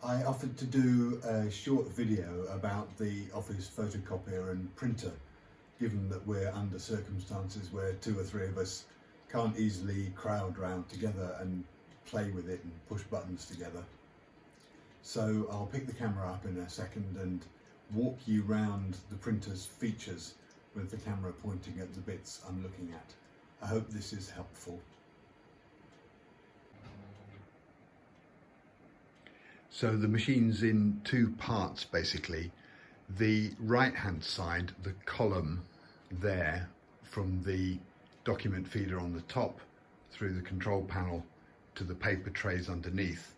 I offered to do a short video about the Office photocopier and printer, given that we're under circumstances where two or three of us can't easily crowd round together and play with it and push buttons together. So I'll pick the camera up in a second and walk you round the printer's features with the camera pointing at the bits I'm looking at. I hope this is helpful. So the machine's in two parts basically. The right hand side, the column there from the document feeder on the top through the control panel to the paper trays underneath,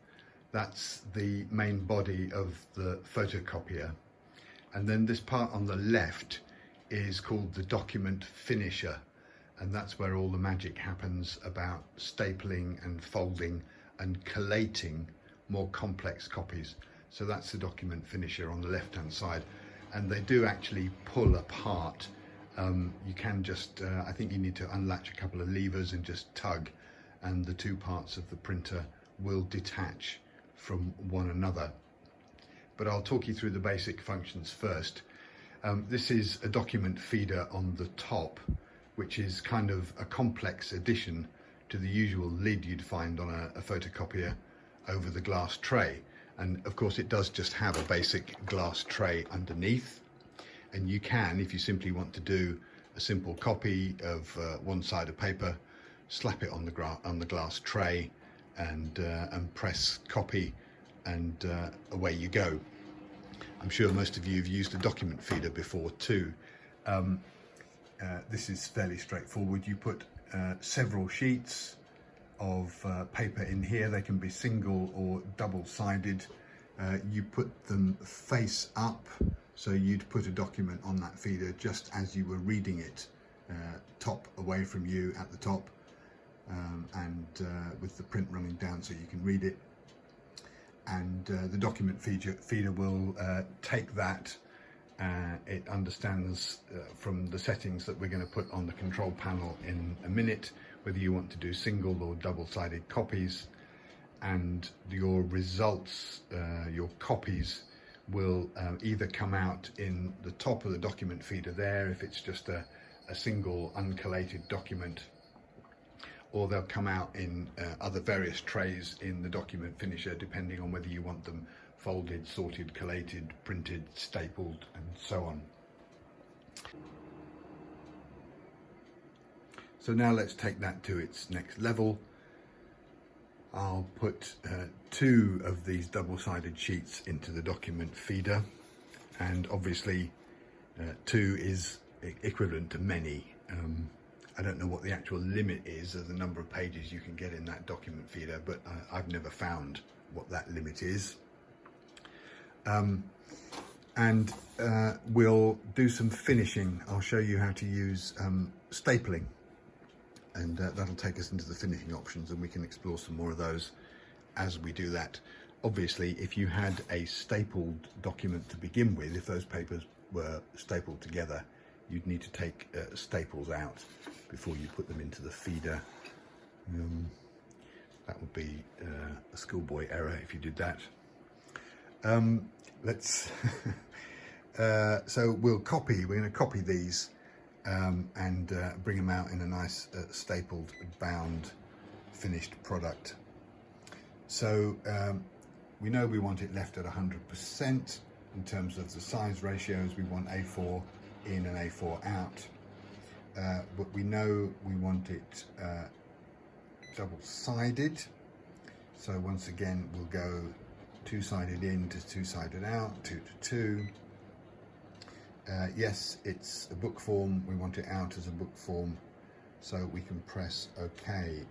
that's the main body of the photocopier. And then this part on the left is called the document finisher, and that's where all the magic happens about stapling and folding and collating more complex copies. So that's the document finisher on the left hand side, and they do actually pull apart. You can just, I think you need to unlatch a couple of levers and just tug, and the two parts of the printer will detach from one another. But I'll talk you through the basic functions first. This is a document feeder on the top, which is kind of a complex addition to the usual lid you'd find on a photocopier over the glass tray. And of course it does just have a basic glass tray underneath, and you can, if you simply want to do a simple copy of one side of paper, slap it on the glass tray and press copy, and away you go. I'm sure most of you have used a document feeder before too. This is fairly straightforward. You put several sheets of paper in here. They can be single or double-sided. You put them face up, so you'd put a document on that feeder just as you were reading it, top away from you at the top, and with the print running down so you can read it. And the document feeder will take that. It understands from the settings that we're going to put on the control panel in a minute whether you want to do single or double-sided copies, and your results, your copies, will either come out in the top of the document feeder there if it's just a single uncollated document, or they'll come out in other various trays in the document finisher, depending on whether you want them folded, sorted, collated, printed, stapled, and so on. So now let's take that to its next level. I'll put two of these double-sided sheets into the document feeder, and obviously two is equivalent to many. I don't know what the actual limit is of the number of pages you can get in that document feeder, but I've never found what that limit is. And we'll do some finishing. I'll show you how to use stapling, and that'll take us into the finishing options, and we can explore some more of those as we do that. Obviously, if you had a stapled document to begin with, if those papers were stapled together, you'd need to take staples out before you put them into the feeder. That would be a schoolboy error if you did that. So we're going to copy these and bring them out in a nice stapled, bound, finished product. So we know we want it left at 100% in terms of the size ratios. We want A4 in and A4 out, but we know we want it double-sided. So once again, we'll go two-sided in to two-sided out, 2 to 2. Yes, it's a book form. We want it out as a book form, so we can press OK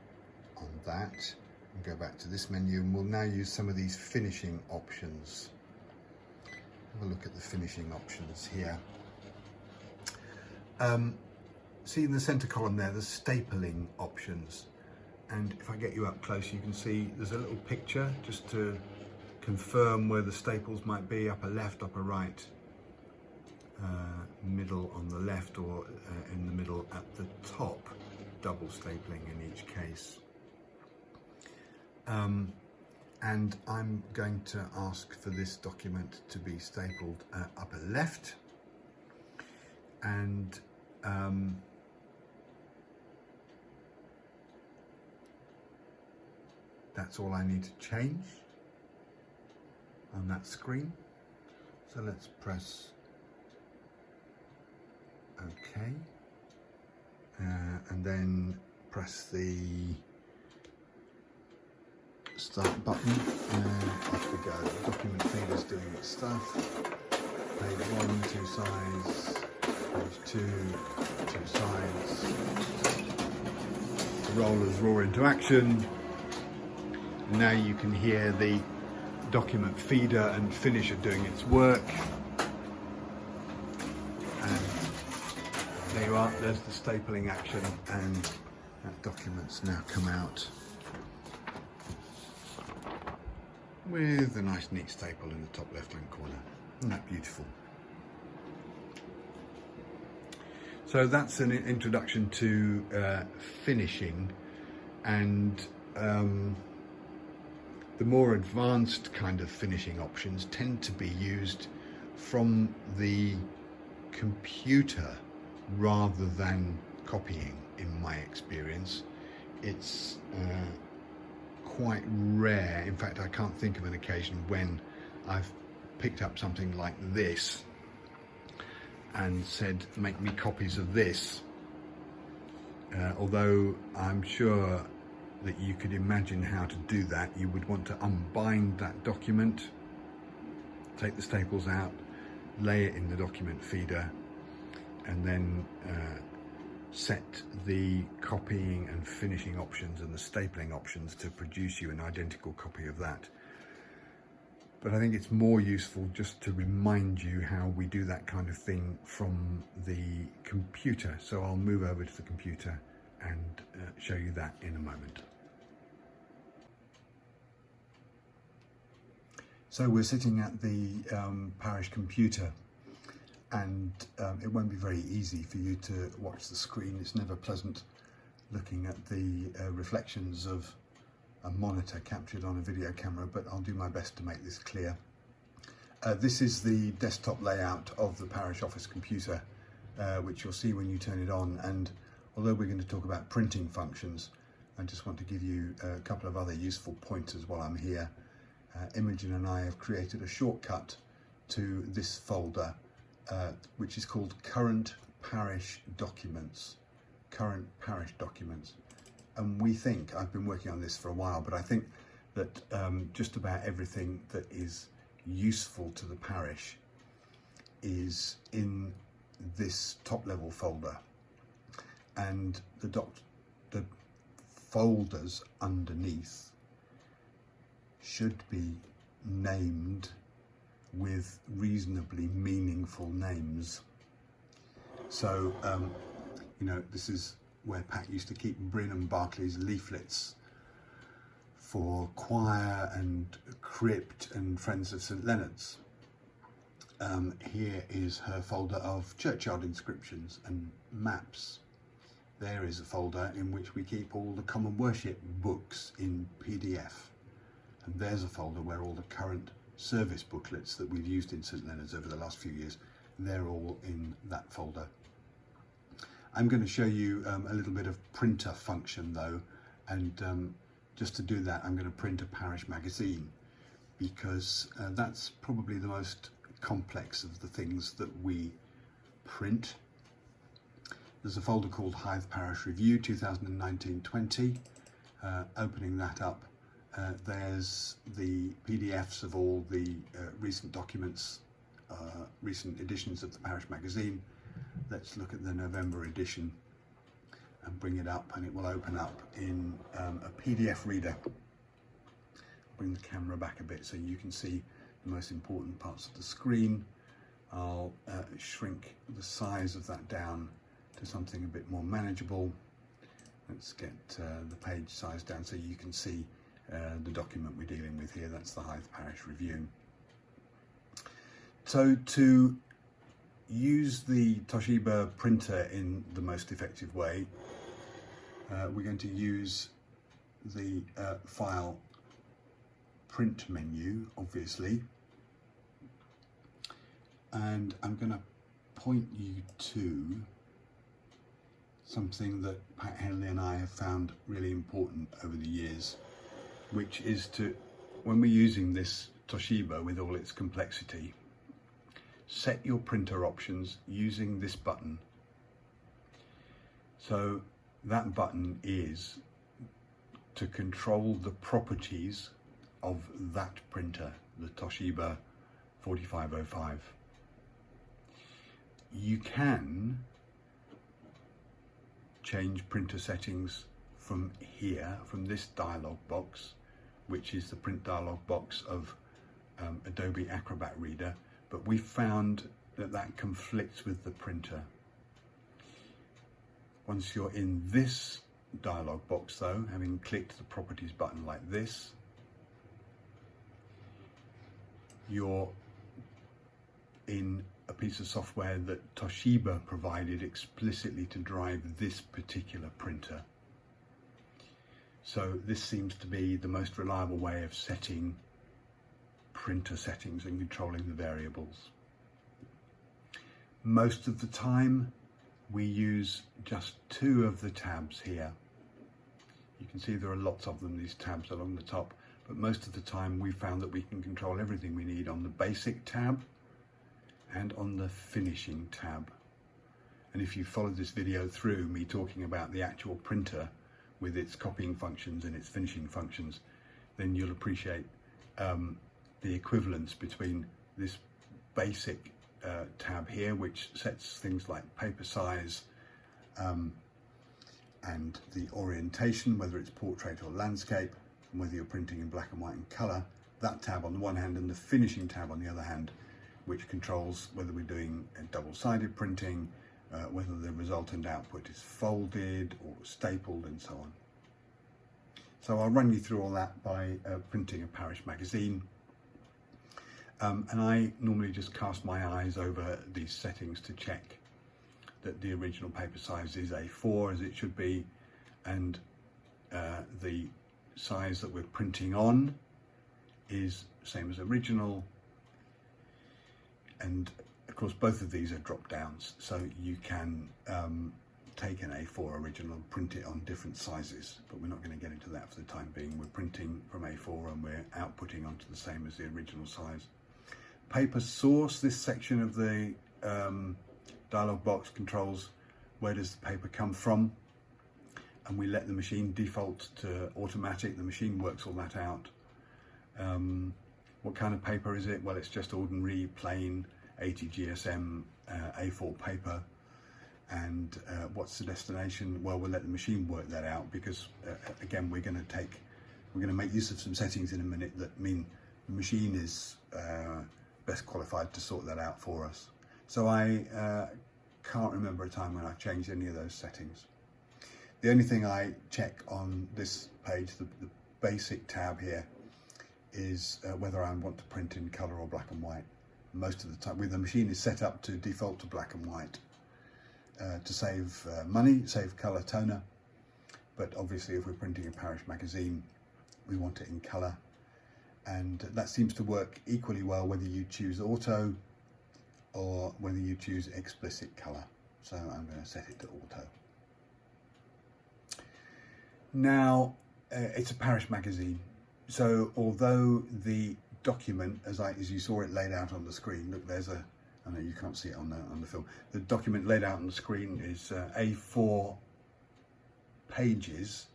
on that and go back to this menu, and we'll now use some of these finishing options. Have a look at the finishing options here. See in the center column there, the stapling options, and if I get you up close, you can see there's a little picture just to confirm where the staples might be: upper left, upper right, middle on the left, or in the middle at the top, double stapling in each case. and I'm going to ask for this document to be stapled upper left, and that's all I need to change on that screen. So let's press OK, and then press the start button, and off we go. The document feeder's doing its stuff. Page 1, 2 sides, page 2, 2 sides. The rollers roar into action. Now you can hear the document feeder and finisher doing its work. And there you are, there's the stapling action, and that document's now come out with a nice neat staple in the top left hand corner. Isn't that beautiful? So that's an introduction to finishing, and the more advanced kind of finishing options tend to be used from the computer rather than copying, in my experience. It's quite rare. In fact, I can't think of an occasion when I've picked up something like this and said, make me copies of this. Although I'm sure that you could imagine how to do that. You would want to unbind that document, take the staples out, lay it in the document feeder, and then set the copying and finishing options and the stapling options to produce you an identical copy of that. But I think it's more useful just to remind you how we do that kind of thing from the computer. So I'll move over to the computer and show you that in a moment. So we're sitting at the parish computer, and it won't be very easy for you to watch the screen. It's never pleasant looking at the reflections of a monitor captured on a video camera, but I'll do my best to make this clear. This is the desktop layout of the Parish Office computer, which you'll see when you turn it on. And although we're going to talk about printing functions, I just want to give you a couple of other useful pointers while I'm here. Imogen and I have created a shortcut to this folder, which is called Current Parish Documents. Current Parish Documents. And we think, I've been working on this for a while, but I think that just about everything that is useful to the parish is in this top level folder. And the folders underneath should be named with reasonably meaningful names. So, you know, this is where Pat used to keep Bryn and Barclay's leaflets for choir and crypt and Friends of St Leonard's. Here is her folder of churchyard inscriptions and maps. There is a folder in which we keep all the common worship books in PDF. And there's a folder where all the current service booklets that we've used in St Leonard's over the last few years, they're all in that folder. I'm going to show you a little bit of printer function though, and just to do that I'm going to print a parish magazine, because that's probably the most complex of the things that we print. There's a folder called Hythe Parish Review 2019-20. Opening that up, there's the PDFs of all the recent documents, recent editions of the parish magazine. Let's look at the November edition and bring it up, and it will open up in a PDF reader. Bring the camera back a bit so you can see the most important parts of the screen. I'll shrink the size of that down to something a bit more manageable. Let's get the page size down so you can see the document we're dealing with here. That's the Hythe Parish Review. So to use the Toshiba printer in the most effective way, we're going to use the file print menu, obviously, and I'm going to point you to something that Pat Henley and I have found really important over the years, which is to, when we're using this Toshiba with all its complexity, set your printer options using this button. So that button is to control the properties of that printer, the Toshiba 4505. You can change printer settings from here, from this dialog box, which is the print dialog box of Adobe Acrobat Reader, but we found that that conflicts with the printer. Once you're in this dialog box though, having clicked the properties button like this, you're in a piece of software that Toshiba provided explicitly to drive this particular printer. So this seems to be the most reliable way of setting printer settings and controlling the variables. Most of the time we use just two of the tabs here. You can see there are lots of them, these tabs along the top, but most of the time we found that we can control everything we need on the basic tab and on the finishing tab. And if you followed this video through, me talking about the actual printer with its copying functions and its finishing functions, then you'll appreciate the equivalence between this basic tab here, which sets things like paper size and the orientation, whether it's portrait or landscape, and whether you're printing in black and white and colour. That tab on the one hand, and the finishing tab on the other hand, which controls whether we're doing a double-sided printing, whether the resultant output is folded or stapled, and so on. So I'll run you through all that by printing a Parish magazine. And I normally just cast my eyes over these settings to check that the original paper size is A4 as it should be, and the size that we're printing on is same as original. And of course both of these are drop downs, so you can take an A4 original and print it on different sizes, but we're not going to get into that for the time being. We're printing from A4 and we're outputting onto the same as the original size. Paper source, this section of the dialog box controls where does the paper come from, and we let the machine default to automatic. The machine works all that out. What kind of paper is it? Well, it's just ordinary plain 80 GSM A4 paper. And what's the destination? Well, we'll let the machine work that out, because again, we're going to make use of some settings in a minute that mean the machine is best qualified to sort that out for us. So I can't remember a time when I've changed any of those settings. The only thing I check on this page, the basic tab here, is whether I want to print in colour or black and white. Most of the time, the machine is set up to default to black and white to save money, save colour toner. But obviously, if we're printing a Parish magazine, we want it in colour. And that seems to work equally well whether you choose auto or whether you choose explicit colour. So I'm going to set it to auto. Now, it's a Parish magazine. So although the document, as you saw it laid out on the screen, look, there's a, I know you can't see it on the film. The document laid out on the screen is A4 pages.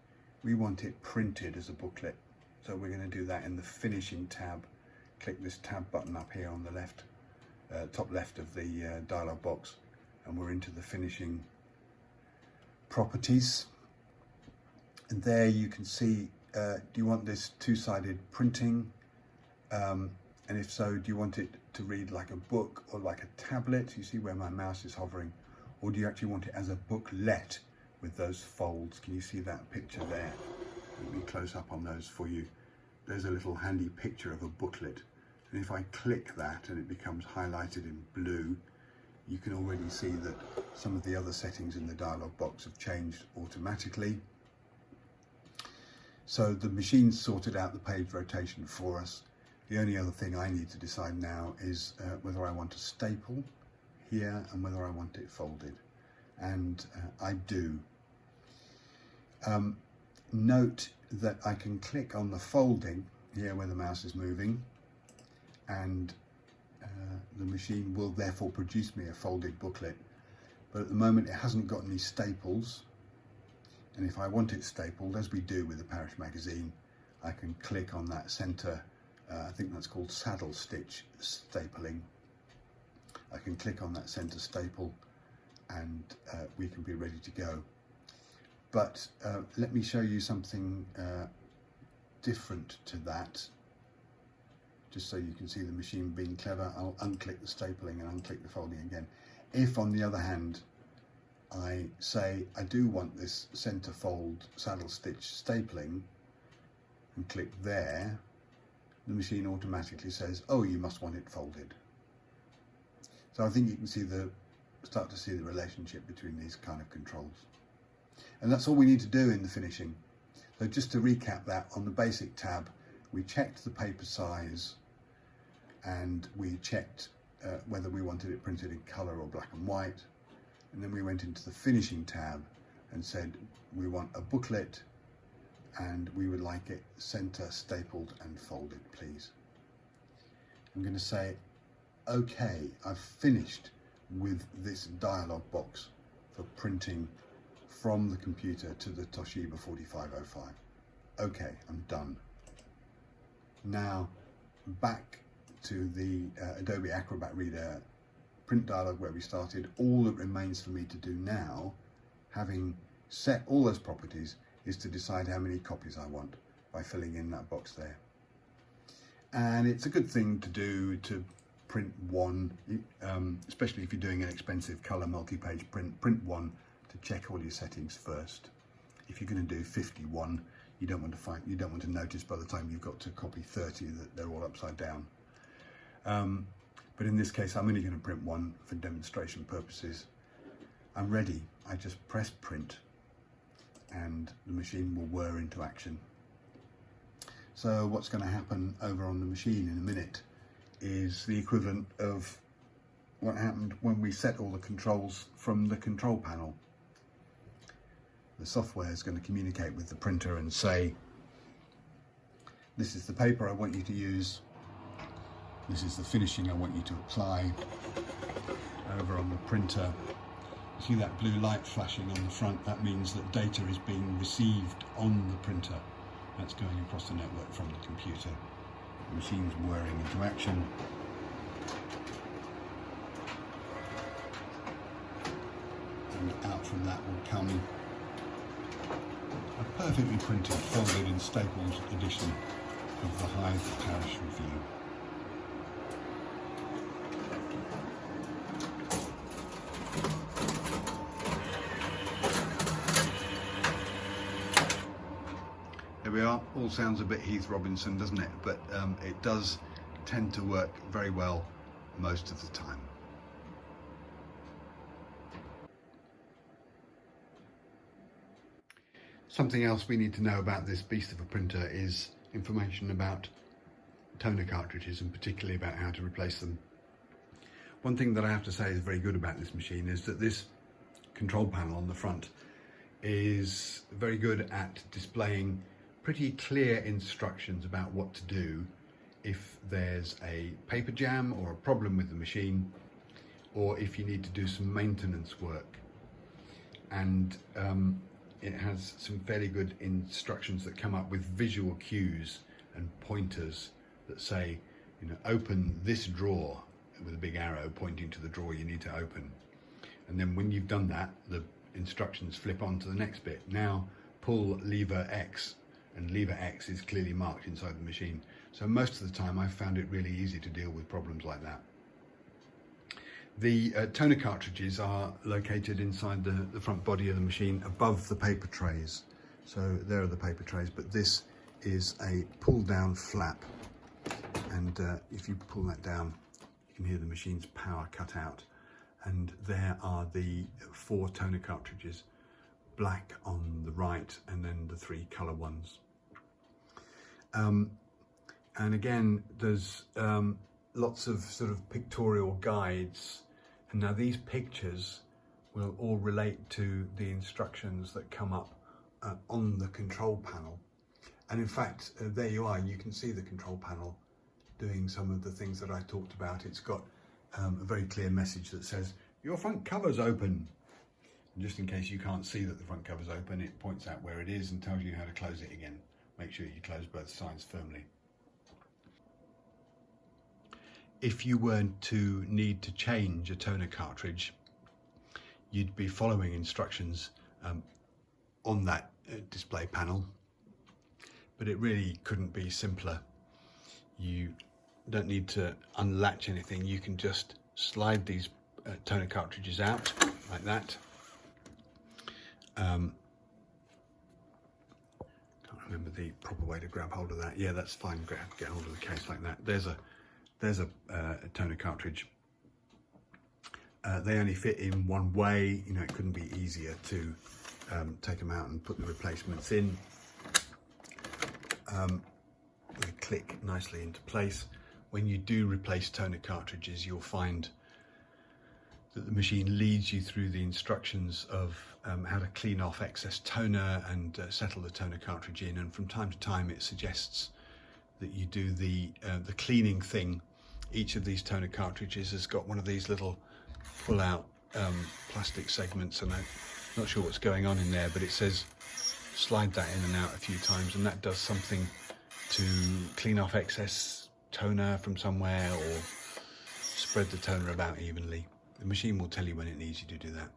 We want it printed as a booklet. So we're going to do that in the finishing tab. Click this tab button up here on the left, top left of the dialog box, and we're into the finishing properties. And there you can see, do you want this two-sided printing? And if so, do you want it to read like a book or like a tablet? You see where my mouse is hovering? Or do you actually want it as a booklet with those folds? Can you see that picture there? Let me close up on those for you. There's a little handy picture of a booklet. And if I click that and it becomes highlighted in blue, you can already see that some of the other settings in the dialog box have changed automatically. So the machine's sorted out the page rotation for us. The only other thing I need to decide now is whether I want to staple here and whether I want it folded. And I do. Note that I can click on the folding here where the mouse is moving, and the machine will therefore produce me a folded booklet. But at the moment it hasn't got any staples. And if I want it stapled, as we do with the Parish magazine, I can click on that centre, I think that's called saddle stitch stapling. I can click on that centre staple and we can be ready to go. But let me show you something different to that, just so you can see the machine being clever. I'll unclick the stapling and unclick the folding again. If, on the other hand, I say I do want this centre fold saddle stitch stapling and click there, the machine automatically says, oh, you must want it folded. So I think you can see start to see the relationship between these kind of controls. And that's all we need to do in the finishing. So just to recap that, on the basic tab, we checked the paper size and we checked whether we wanted it printed in colour or black and white. And then we went into the finishing tab and said we want a booklet and we would like it centre stapled and folded, please. I'm going to say, okay, I've finished with this dialog box for printing from the computer to the Toshiba 4505. Okay, I'm done. Now back to the Adobe Acrobat Reader print dialog where we started. All that remains for me to do now, having set all those properties, is to decide how many copies I want by filling in that box there. And it's a good thing to do to print one, especially if you're doing an expensive colour multi-page print one, to check all your settings first. If you're going to do 51, you don't want to notice by the time you've got to copy 30 that they're all upside down. But in this case, I'm only going to print one for demonstration purposes. I'm ready. I just press print and the machine will whir into action. So what's going to happen over on the machine in a minute is the equivalent of what happened when we set all the controls from the control panel. The software is going to communicate with the printer and say, this is the paper I want you to use. This is the finishing I want you to apply. Over on the printer, you see that blue light flashing on the front? That means that data is being received on the printer. That's going across the network from the computer. The machine's whirring into action. And out from that will come a perfectly printed, folded and stapled edition of the Hive Parish Review. There we are. All sounds a bit Heath Robinson, doesn't it? But it does tend to work very well most of the time. Something else we need to know about this beast of a printer is information about toner cartridges, and particularly about how to replace them. One thing that I have to say is very good about this machine is that this control panel on the front is very good at displaying pretty clear instructions about what to do if there's a paper jam or a problem with the machine, or if you need to do some maintenance work. And it has some fairly good instructions that come up with visual cues and pointers that say, you know, open this drawer, with a big arrow pointing to the drawer you need to open. And then when you've done that, the instructions flip on to the next bit. Now pull lever X, and lever X is clearly marked inside the machine. So most of the time I've found it really easy to deal with problems like that. The toner cartridges are located inside the front body of the machine above the paper trays. So there are the paper trays, but this is a pull down flap. And if you pull that down, you can hear the machine's power cut out. And there are the 4 toner cartridges, black on the right, and then the 3 colour ones. And again, there's lots of sort of pictorial guides, and now these pictures will all relate to the instructions that come up on the control panel. And in fact, there you are, you can see the control panel doing some of the things that I talked about. It's got a very clear message that says, your front cover's open. And just in case you can't see that the front cover's open, it points out where it is and tells you how to close it again. Make sure you close both sides firmly. If you were to need to change a toner cartridge, you'd be following instructions on that display panel, but it really couldn't be simpler. You don't need to unlatch anything. You can just slide these toner cartridges out like that. Can't remember the proper way to grab hold of that. Yeah, that's fine. Get hold of the case like that. There's a toner cartridge. They only fit in one way. You know, it couldn't be easier to take them out and put the replacements in. They click nicely into place. When you do replace toner cartridges, you'll find that the machine leads you through the instructions of how to clean off excess toner and settle the toner cartridge in. And from time to time, it suggests that you do the cleaning thing. Each of these toner cartridges has got one of these little pull-out plastic segments, and I'm not sure what's going on in there, but it says slide that in and out a few times, and that does something to clean off excess toner from somewhere or spread the toner about evenly. The machine will tell you when it needs you to do that.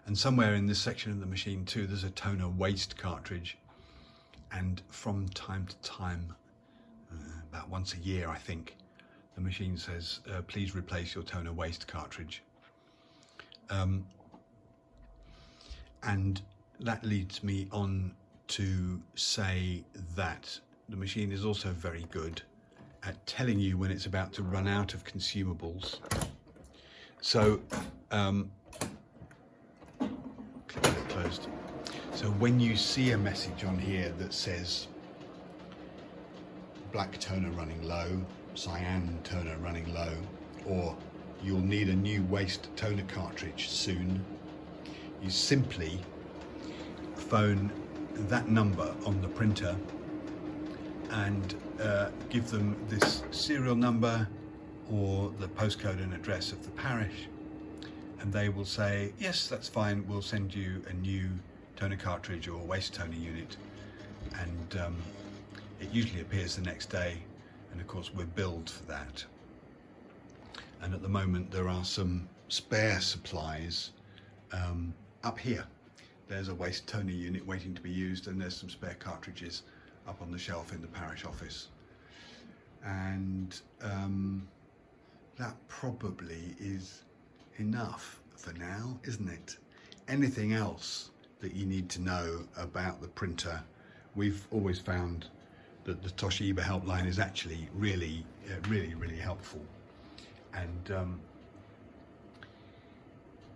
And somewhere in this section of the machine too, there's a toner waste cartridge, and from time to time, about once a year I think, the machine says please replace your toner waste cartridge. And that leads me on to say that the machine is also very good at telling you when it's about to run out of consumables. So, click that closed. So when you see a message on here that says black toner running low, cyan toner running low, or you'll need a new waste toner cartridge soon, you simply phone that number on the printer and give them this serial number or the postcode and address of the parish, and they will say, yes, that's fine, we'll send you a new toner cartridge or waste toner unit. And it usually appears the next day, and of course we're billed for that. And at the moment there are some spare supplies up here. There's a waste toner unit waiting to be used, and there's some spare cartridges up on the shelf in the parish office. And that probably is enough for now, isn't it? Anything else that you need to know about the printer? We've always found that the Toshiba helpline is actually really helpful. And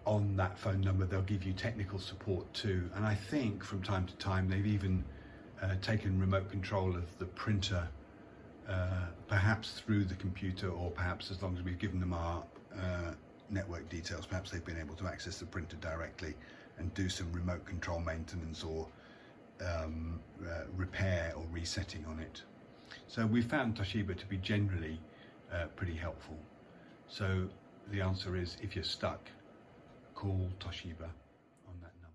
on that phone number, they'll give you technical support too. And I think from time to time, they've even taken remote control of the printer, perhaps through the computer, or perhaps as long as we've given them our network details, perhaps they've been able to access the printer directly and do some remote control maintenance or repair or resetting on it. So we found Toshiba to be generally pretty helpful. So the answer is, if you're stuck, call Toshiba on that number.